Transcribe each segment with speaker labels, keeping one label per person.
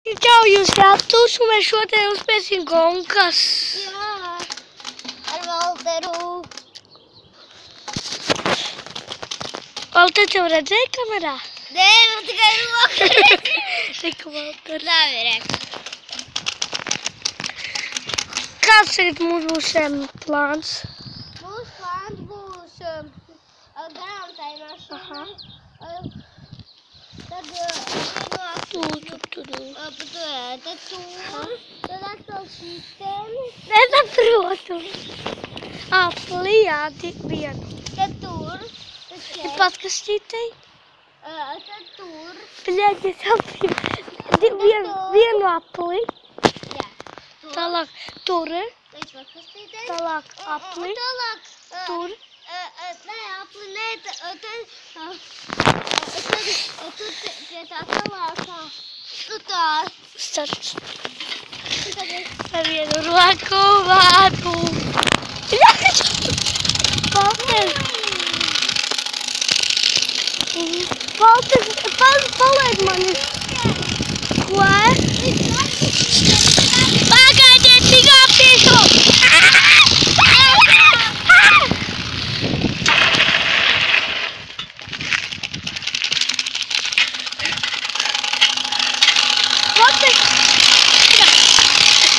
Speaker 1: Čau, jūs ratus, un mēs šodien uzspēsim gonkas.
Speaker 2: Jā, ar Valteru.
Speaker 1: Valter, tev redzēja kamerā?
Speaker 2: Nē, man tikai roka redzēja.
Speaker 1: Reku, Valter.
Speaker 2: Labi, reku.
Speaker 1: Kāds tagad mums būs plāns?
Speaker 2: Mūsu plāns būs grāmatājumā. Tad tad tad atkal šiteni.
Speaker 1: Nesaprotu. Pliāti vienu.
Speaker 2: Tad tur. Tad
Speaker 1: Ir
Speaker 2: šeit.
Speaker 1: pat, kas šitei?
Speaker 2: Tad tur.
Speaker 1: Pļaģi, sapratu. Vienu apli.
Speaker 2: Jā. Tur.
Speaker 1: Tālāk tur.
Speaker 2: Līdz pakastītei.
Speaker 1: Tālāk apli.
Speaker 2: Un tālāk.
Speaker 1: Tur.
Speaker 2: Nē, apli, nē, tad pie tā tālākā. Tu tā.
Speaker 1: Starts.
Speaker 2: Tagad.
Speaker 1: Ar vienu roku vātu. Valter. Valter, palaid mani. Ko? Pagaidiet, tik apiešu. Valter.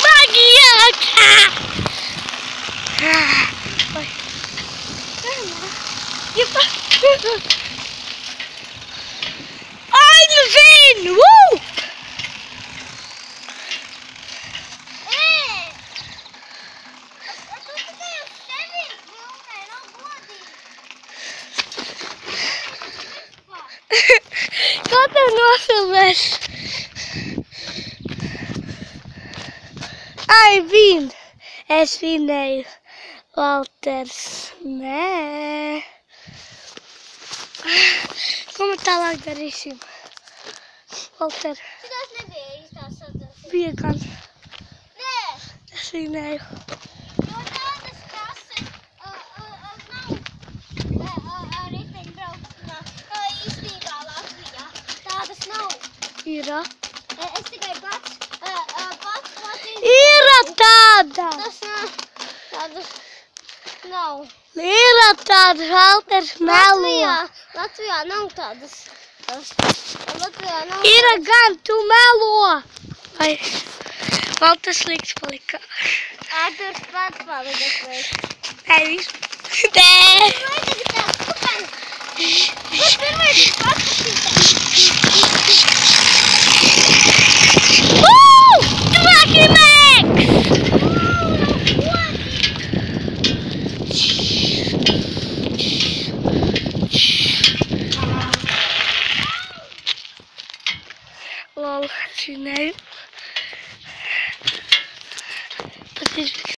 Speaker 1: Magijak. I'm the Vin! Woo! Kā tev nofilmēs? Ai, Vin! Es vinēju. Valters, nē. Ko mēs tālāk darīsim? Valter,
Speaker 2: Šitas nebija īstās sacensības.
Speaker 1: bija gan.
Speaker 2: Nē,
Speaker 1: Es vinēju.
Speaker 2: jo tādas kases nav riteņbraukšanā īstībā Latvijā. Tādas nav.
Speaker 1: Ir.
Speaker 2: Es tikai pats
Speaker 1: Ir tāda!
Speaker 2: Tas nav. Tādas nav.
Speaker 1: Ir tāda, Valters melo.
Speaker 2: Latvijā nav tādas. Latvijā nav.
Speaker 1: Ir gan, tu melo. Vai Valters slikts palika?
Speaker 2: Ārturs pats palīdz.
Speaker 1: Nē, viss. Nē.
Speaker 2: Vai tagad tā kupen? Kur pirmais pakastītē?
Speaker 1: Traki Max! Lol, es vinēju.